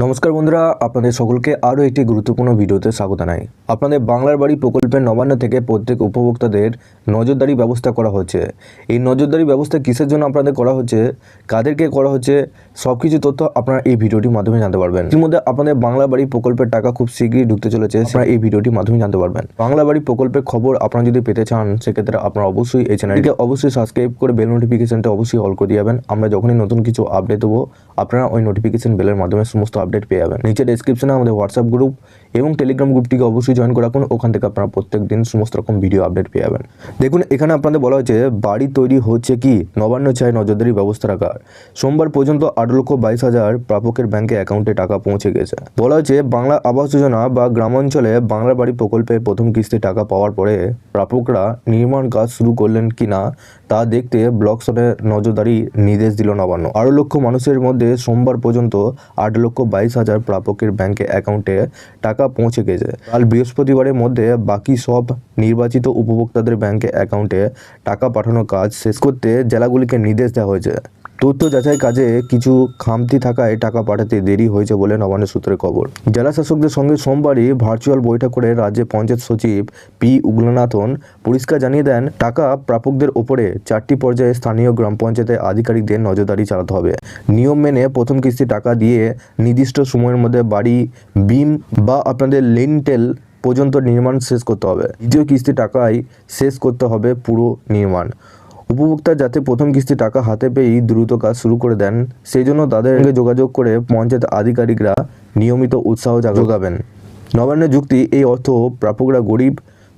নমস্কার বন্ধুরা, আপনাদের সকলকে আরও একটি গুরুত্বপূর্ণ ভিডিওতে স্বাগত জানাই। আপনাদের বাংলার বাড়ি প্রকল্পের নবান্ন থেকে প্রত্যেক উপভোক্তাদের নজরদারি ব্যবস্থা করা হচ্ছে। এই নজরদারি ব্যবস্থা কিসের জন্য আপনাদের করা হচ্ছে, কাদেরকে করা হচ্ছে, সব কিছু তথ্য আপনারা এই ভিডিওটির মাধ্যমে জানতে পারবেন। ইতিমধ্যে আপনাদের বাংলা বাড়ি প্রকল্পের টাকা খুব শীঘ্রই ঢুকতে চলেছে, আপনারা এই ভিডিওটির মাধ্যমে জানতে পারবেন। বাংলা বাড়ি প্রকল্পের খবর আপনারা যদি পেতে চান, সেক্ষেত্রে আপনারা অবশ্যই এই চ্যানেলটিকে অবশ্যই সাবস্ক্রাইব করে বেল নোটিফিকেশনটা অবশ্যই অল করে দিবেন। আমরা যখনই নতুন কিছু আপডেট দেবো, আপনারা ওই নোটিফিকেশন বেলের মাধ্যমে সমস্ত আপডেট পেয়ে যাবেন। নিচে ডেসক্রিপশনে আমাদের হোয়াটসঅ্যাপ গ্রুপ এবং টেলিগ্রাম গ্রুপটিকে অবশ্যই জয়েন করে রাখুন। ওখান থেকে আপনারা প্রত্যেক দিন সমস্ত রকম ভিডিও আপডেট পেয়ে যাবেন। দেখুন, এখানে আপনাদের বলা হয়েছে বাড়ি তৈরি হচ্ছে কি নবান্ন চায় নজরদারি ব্যবস্থা রাখার। সোমবার পর্যন্ত 8,22,000 প্রাপকের ব্যাংকে অ্যাকাউন্টে টাকা পৌঁছে গেছে। বলা হয়েছে বাংলা আবাস যোজনা বা গ্রামাঞ্চলে বাংলা বাড়ি প্রকল্পের প্রথম কিস্তি টাকা পাওয়ার পরে প্রাপকরা নির্মাণ কাজ শুরু করলেন কিনা তা দেখতে ব্লক স্তরে নজরদারি নির্দেশ দিল নবান্ন। 8 লক্ষ মানুষের মধ্যে সোমবার পর্যন্ত 8,22,000 প্রাপকের ব্যাংকে অ্যাকাউন্টে টাকা পৌঁছে গেছে। কাল বৃহস্পতিবারের মধ্যে বাকি সব নির্বাচিত উপভোক্তাদের ব্যাংকে অ্যাকাউন্টে টাকা পাঠানোর কাজ শেষ করতে জেলাগুলিকে নির্দেশ দেওয়া হয়েছে। তথ্য যাচাই কাজে কিছু খামতি থাকায় টাকা পাঠাতে দেরি হয়েছে বলে নবান্ন সূত্রের খবর। জেলা শাসকদের সঙ্গে সোমবারই ভার্চুয়াল বৈঠক করে রাজ্যের পঞ্চায়েত সচিব পি উগ্রনাথন পরিষ্কার জানিয়ে দেন, টাকা প্রাপকদের ওপরে 4টি পর্যায়ে স্থানীয় গ্রাম পঞ্চায়েতের আধিকারিকদের নজরদারি চালাতে হবে। নিয়ম মেনে প্রথম কিস্তি টাকা দিয়ে নির্দিষ্ট সময়ের মধ্যে বাড়ি বিম বা আপনাদের লিন্টেল পর্যন্ত নির্মাণ শেষ করতে হবে। দ্বিতীয় কিস্তি টাকায় শেষ করতে হবে পুরো নির্মাণ। উপভোক্তা যাতে প্রথম কিস্তি টাকা হাতে পেয়েই দ্রুত কাজ শুরু করে দেন, সেই জন্য তাদের সঙ্গে যোগাযোগ করে পঞ্চায়েত আধিকারিকরা নিয়মিত উৎসাহ যোগাবেন। নবান্নের যুক্তি, এই অর্থ প্রাপকরা গরিব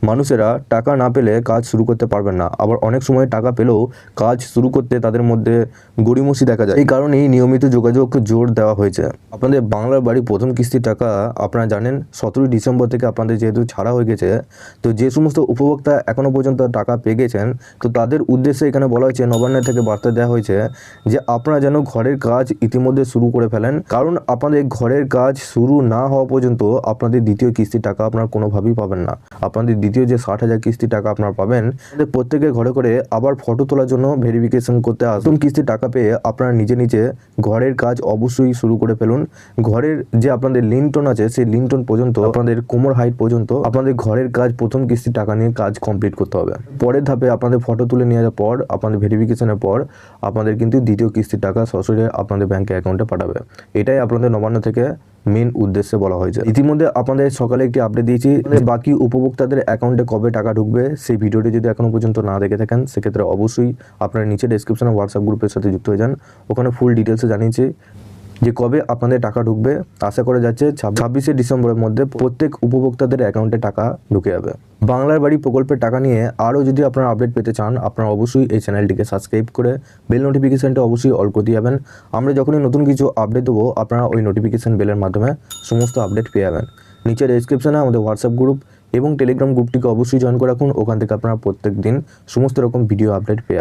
মানুষেরা টাকা না পেলে কাজ শুরু করতে পারবেন না। আবার অনেক সময় টাকা পেলেও কাজ শুরু করতে তাদের মধ্যে গড়িমসি দেখা যায়। এই কারণেই নিয়মিত যোগাযোগ জোর দেওয়া হয়েছে। আপনাদের বাংলার বাড়ি প্রথম কিস্তির টাকা আপনারা জানেন 17 ডিসেম্বর থেকে আপনাদের যেহেতু ছাড়া হয়ে গেছে, তো যে সমস্ত উপভোক্তা এখনও পর্যন্ত টাকা পেয়ে গেছেন, তো তাদের উদ্দেশ্যে এখানে বলা হয়েছে, নবান্নের থেকে বার্তা দেওয়া হয়েছে যে আপনারা যেন ঘরের কাজ ইতিমধ্যে শুরু করে ফেলেন। কারণ আপনাদের ঘরের কাজ শুরু না হওয়া পর্যন্ত আপনাদের দ্বিতীয় কিস্তির টাকা আপনারা কোনোভাবেই পাবেন না। আপনাদের দ্বিতীয় যে 60,000 কিস্তি টাকা আপনারা পাবেন, প্রত্যেকের ঘরে করে আবার ফটো তোলার জন্য ভেরিফিকেশন করতে আসুন। কিস্তি টাকা পেয়ে আপনারা নিজে নিজে ঘরের কাজ অবশ্যই শুরু করে ফেলুন। ঘরের যে আপনাদের লিন্টন আছে, সেই লিন্টন পর্যন্ত আপনাদের কোমর হাইট পর্যন্ত আপনাদের ঘরের কাজ প্রথম কিস্তি টাকা নিয়ে কাজ কমপ্লিট করতে হবে। পরের ধাপে আপনাদের ফটো তুলে নিয়ে যাওয়ার পর, আপনাদের ভেরিফিকেশনের পর আপনাদের কিন্তু দ্বিতীয় কিস্তির টাকা সরাসরি আপনাদের ব্যাংকে অ্যাকাউন্টে পাঠাবে। এটাই আপনাদের নবান্ন থেকে মেন উদ্দেশ্যে বলা হয়েছে। ইতিমধ্যে আপনাদের সকালে একটি আপডেট দিয়েছি, বাকি উপভোক্তাদের অ্যাকাউন্টে কবে টাকা ঢুকবে সেই ভিডিওটি যদি এখনো পর্যন্ত না দেখে থাকেন, সেক্ষেত্রে অবশ্যই আপনারা নিচে ডেসক্রিপশনে হোয়াটসঅ্যাপ গ্রুপের সাথে যুক্ত হয়ে যান। ওখানে ফুল ডিটেলসে জানিয়েছি যে কবে আপনাদের টাকা ঢুকবে। আশা করা যাচ্ছে 26শে ডিসেম্বরের মধ্যে প্রত্যেক উপভোক্তাদের অ্যাকাউন্টে টাকা ঢুকে যাবে। বাংলার বাড়ি প্রকল্পের টাকা নিয়ে আরও যদি আপনারা আপডেট পেতে চান, আপনারা অবশ্যই এই চ্যানেলটিকে সাবস্ক্রাইব করে বেল নোটিফিকেশানটা অবশ্যই অল করে দিয়ে যাবেন। আমরা যখনই নতুন কিছু আপডেট দেবো, আপনারা ওই নোটিফিকেশান বেলের মাধ্যমে সমস্ত আপডেট পেয়ে যাবেন। নিচে ডেসক্রিপশনে আমাদের হোয়াটসঅ্যাপ গ্রুপ এবং টেলিগ্রাম গ্রুপটিকে অবশ্যই জয়েন করে রাখুন। ওখান থেকে আপনারা প্রত্যেক দিন সমস্ত রকম ভিডিও আপডেট পেয়ে যাবেন।